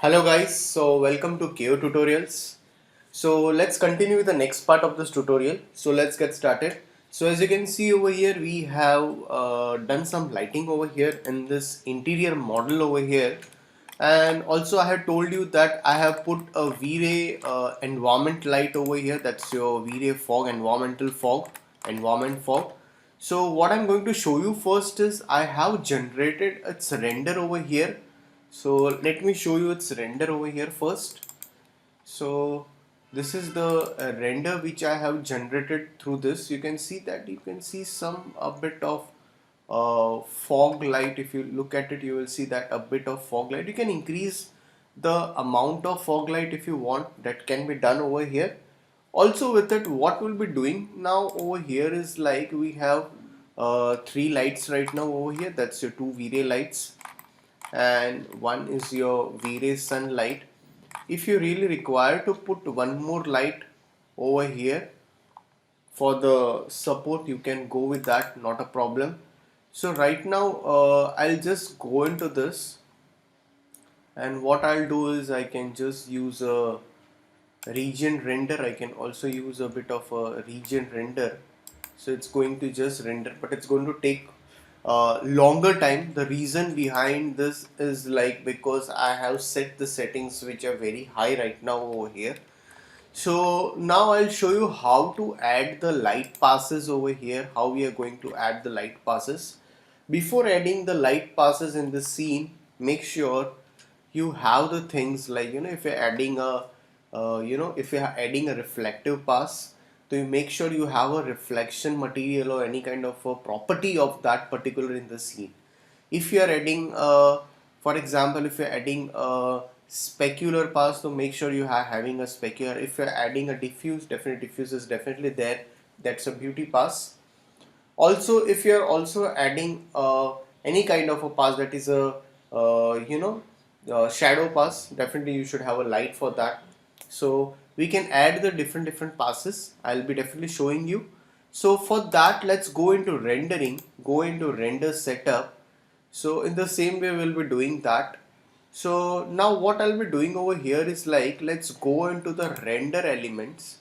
Hello guys, so welcome to KO Tutorials. So let's continue with the next part of this tutorial. So let's get started. So as you can see over here, we have done some lighting over here in this interior model over here. And also I have told you that I have put a V-Ray environment light over here. That's your V-Ray fog, environment fog. So what I'm going to show you first is I have generated its render over here. So let me show you its render over here first. So this is the render which I have generated through this. You can see that you can see some a bit of fog light. If you look at it, you will see that a bit of fog light. You can increase the amount of fog light if you want. That can be done over here. Also with it, what we'll be doing now over here is like we have three lights right now over here. That's your two V-Ray lights and one is your V-Ray sunlight. If you really require to put one more light over here for the support, you can go with that, not a problem. So right now I'll just go into this, and what I'll do is I can just use a region render. I can also use a bit of a region render, so it's going to just render, but it's going to take longer time. The reason behind this is like because I have set the settings which are very high right now over here. So now I'll show you how to add the light passes over here, how we are going to add the light passes. Before adding the light passes in the scene, make sure you have the things like, if you're adding a if you're adding a reflective pass, so you make sure you have a reflection material or any kind of a property of that particular in the scene. If you are adding for example, if you're adding a specular pass, so make sure you are having a specular. If you're adding a diffuse, definitely diffuse is definitely there, that's a beauty pass. Also if you're also adding any kind of a pass that is a shadow pass, definitely you should have a light for that. So we can add the different passes. I'll be definitely showing you. So for that, let's go into rendering, go into render setup. So in the same way we'll be doing that. So now what I'll be doing over here is like, let's go into the render elements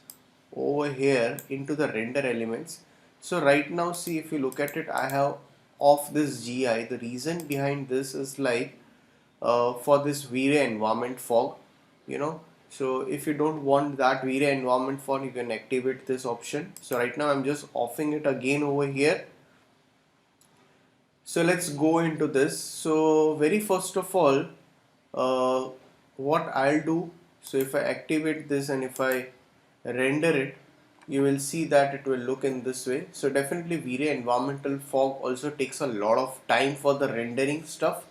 over here, into the render elements. So right now, see, if you look at it, I have off this GI. The reason behind this is like for this V-Ray environment fog, you know. So if you don't want that V-Ray environment fog, you can activate this option. So right now I'm just offing it again over here. So let's go into this. So very first of all, uh, what I'll do, so if I activate this and if I render it, you will see that it will look in this way. So definitely V-Ray environmental fog also takes a lot of time for the rendering stuff.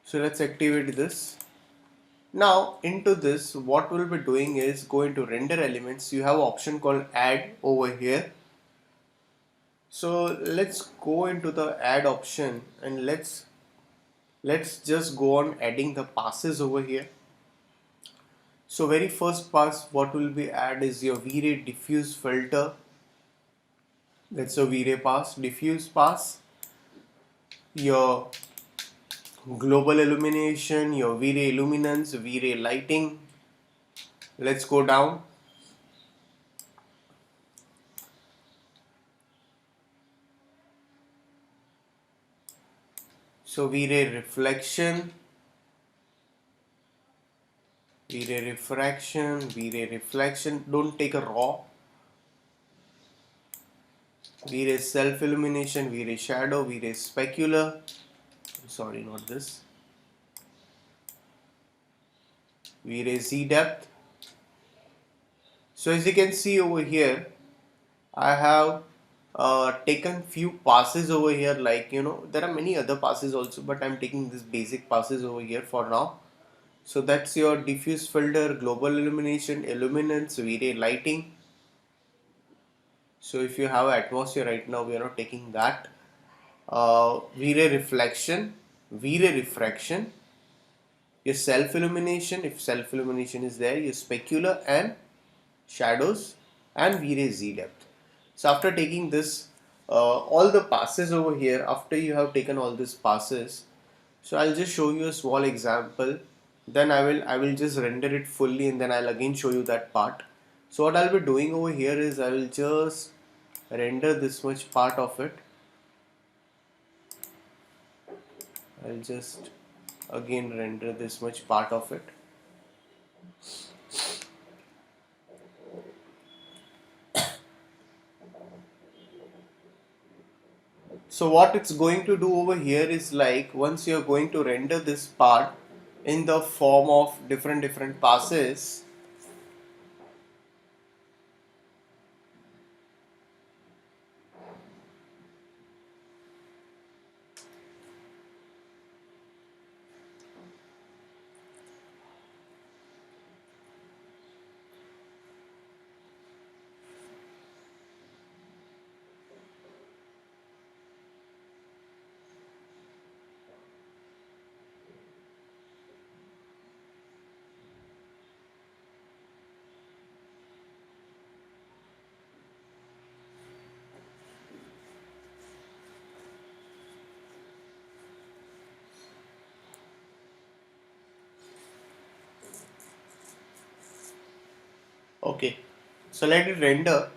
So let's activate this. Now into this, what we'll be doing is go into render elements. You have an option called add over here. So let's go into the add option and let's just go on adding the passes over here. So very first pass what will be add is your V-Ray diffuse filter. That's a V-Ray pass, diffuse pass, your global illumination, your V-Ray illuminance, V-Ray lighting. Let's go down. So V-Ray reflection, V-Ray refraction, V-Ray reflection. Don't take a raw. V-Ray self illumination, V-Ray shadow, V-Ray specular. Sorry, not this. V-Ray Z depth. So as you can see over here, I have taken few passes over here, like there are many other passes also, but I'm taking this basic passes over here for now. So that's your diffuse filter, global illumination, illuminance, V-Ray lighting. So if you have atmosphere right now, we are not taking that. V-Ray reflection, V-Ray refraction, your self illumination, if self illumination is there, your specular and shadows, and V-Ray Z depth. So after taking this, all the passes over here. After you have taken all these passes, so I'll just show you a small example. Then I will just render it fully, and then I'll again show you that part. So what I'll be doing over here is I will just render this much part of it. I'll just again render this much part of it. So what it's going to do over here is, like, once you're going to render this part in the form of different passes. Okay, so let it render.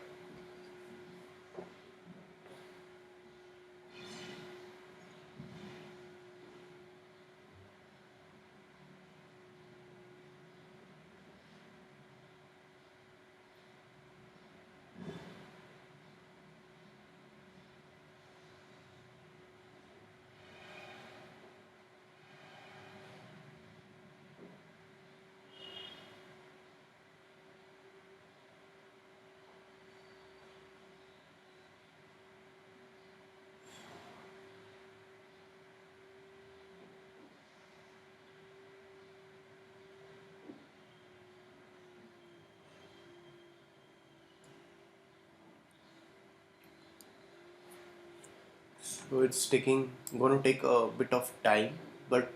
So it's taking going to take a bit of time, but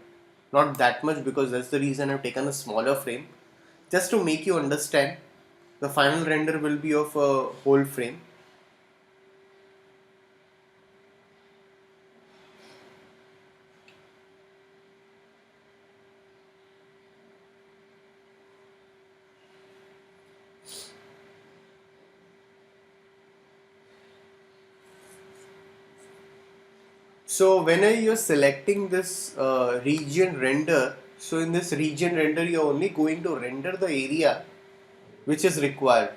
not that much, because that's the reason I've taken a smaller frame, just to make you understand. The final render will be of a whole frame. So whenever you're selecting this region render, so in this region render you're only going to render the area which is required.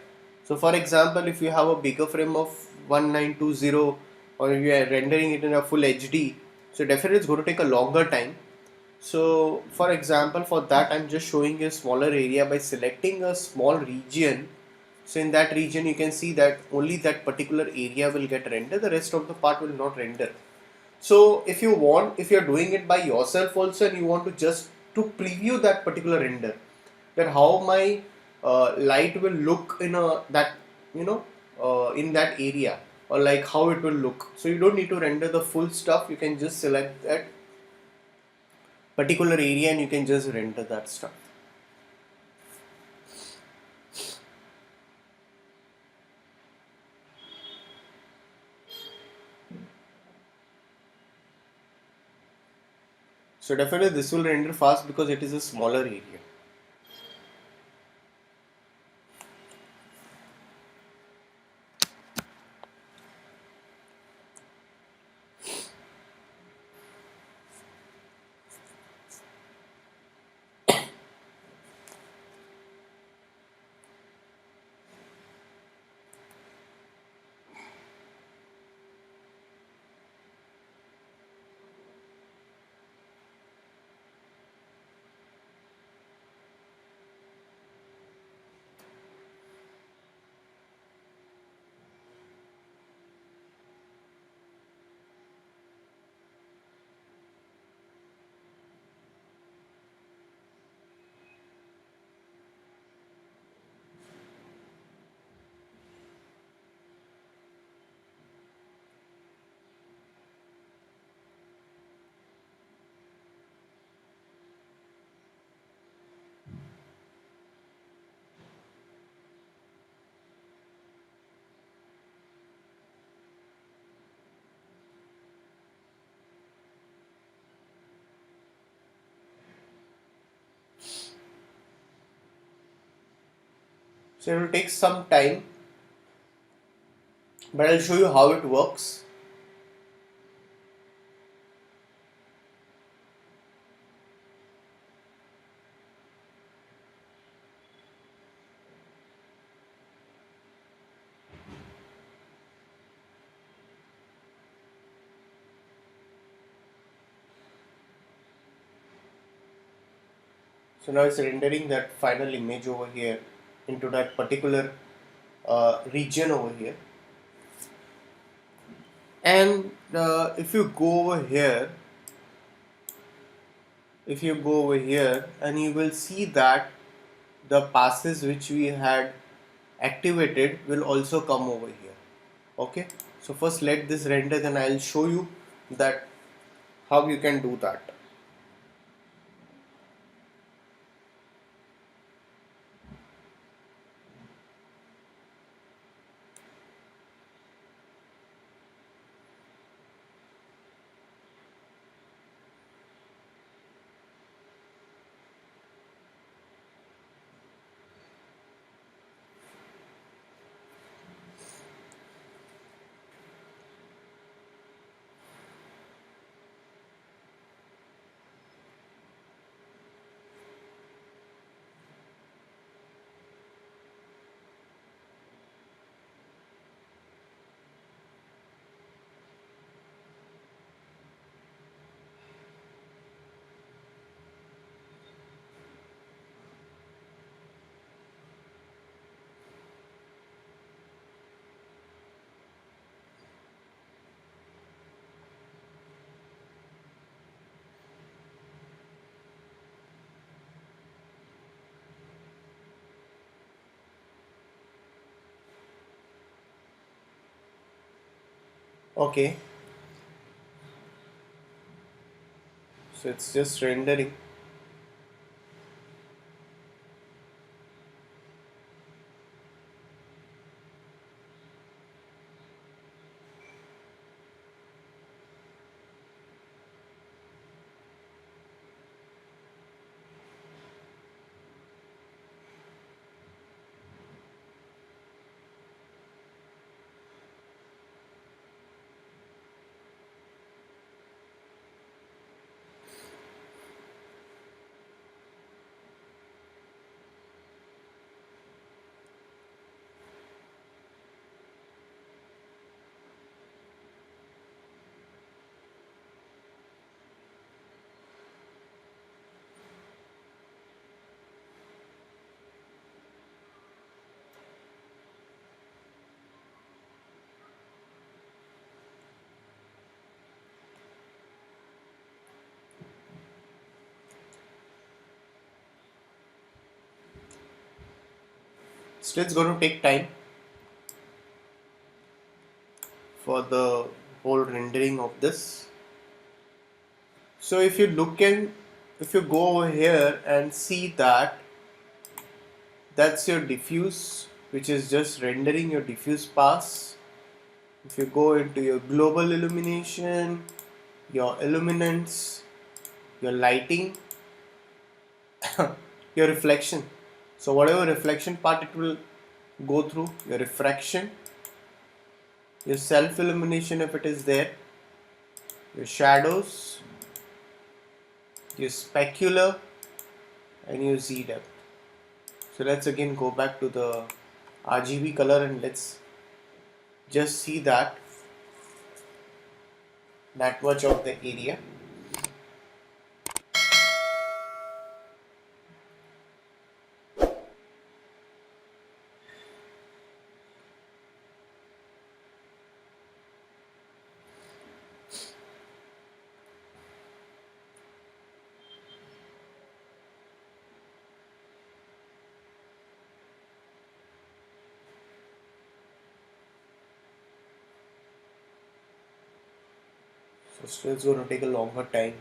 So for example, if you have a bigger frame of 1920, or if you are rendering it in a full HD, so definitely it's going to take a longer time. So for example, for that I'm just showing a smaller area by selecting a small region. So in that region you can see that only that particular area will get rendered, the rest of the part will not render. So if you want, if you're doing it by yourself also, and you want to just to preview that particular render, that how my light will look in a that you know in that area, or like how it will look. So you don't need to render the full stuff. You can just select that particular area and you can just render that stuff. So definitely this will render fast because it is a smaller area. So it will take some time, but I'll show you how it works. So now it's rendering that final image over here into that particular region over here. And if you go over here, and you will see that the passes which we had activated will also come over here. Okay, so first let this render, then I'll show you that how you can do that. Okay, so it's just rendering. Still it's going to take time for the whole rendering of this. So if you go over here and see that, that's your diffuse, which is just rendering your diffuse pass. If you go into your global illumination, your illuminance, your lighting, your reflection. So whatever reflection part it will go through, your refraction, your self illumination if it is there, your shadows, your specular, and your Z depth. So let's again go back to the RGB color and let's just see that much of the area. So still it's going to take a longer time.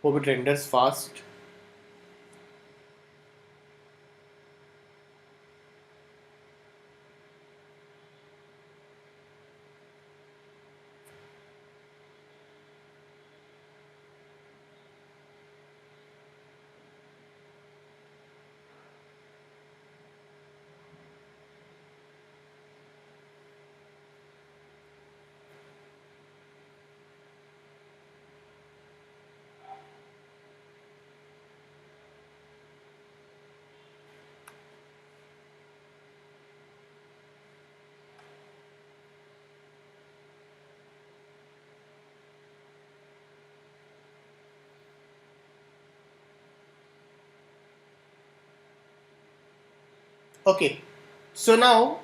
Hope it renders fast. Okay, so now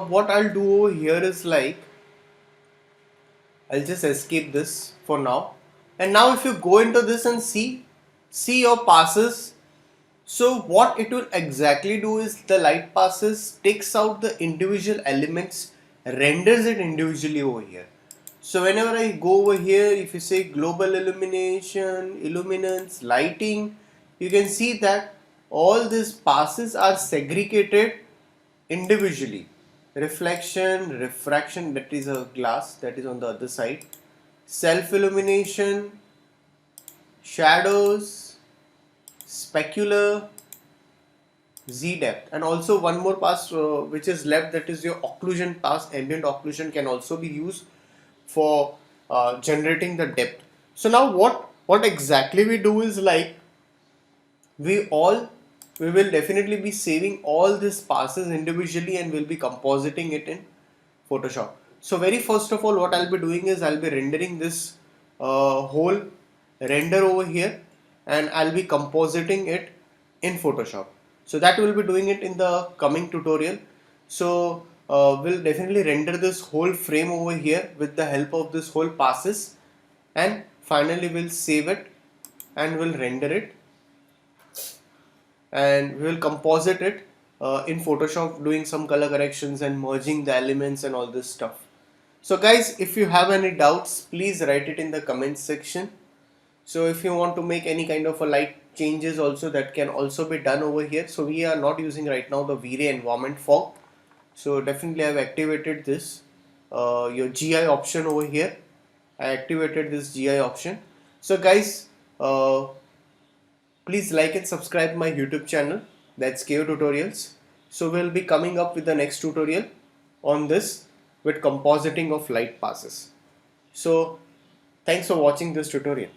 what I'll do over here is like I'll just escape this for now. And now if you go into this and see your passes. So what it will exactly do is the light passes takes out the individual elements, renders it individually over here. So whenever I go over here, if you say global illumination, illuminance, lighting, you can see that all these passes are segregated individually. Reflection, refraction, that is a glass that is on the other side. Self illumination, shadows, specular, Z depth, and also one more pass which is left, that is your occlusion pass. Ambient occlusion can also be used for generating the depth. So now what exactly we do is like we all we will definitely be saving all these passes individually and we'll be compositing it in Photoshop. So very first of all, what I'll be doing is I'll be rendering this whole render over here, and I'll be compositing it in Photoshop. So that we'll be doing it in the coming tutorial. So we'll definitely render this whole frame over here with the help of this whole passes, and finally we'll save it and we'll render it, and we will composite it in Photoshop, doing some color corrections and merging the elements and all this stuff. So guys, if you have any doubts, please write it in the comments section. So if you want to make any kind of a light changes also, that can also be done over here. So we are not using right now the V-Ray environment fog. So definitely I have activated this your GI option over here. I activated this GI option. So guys, please like and subscribe my YouTube channel, that's KO Tutorials. So we'll be coming up with the next tutorial on this with compositing of light passes. So thanks for watching this tutorial.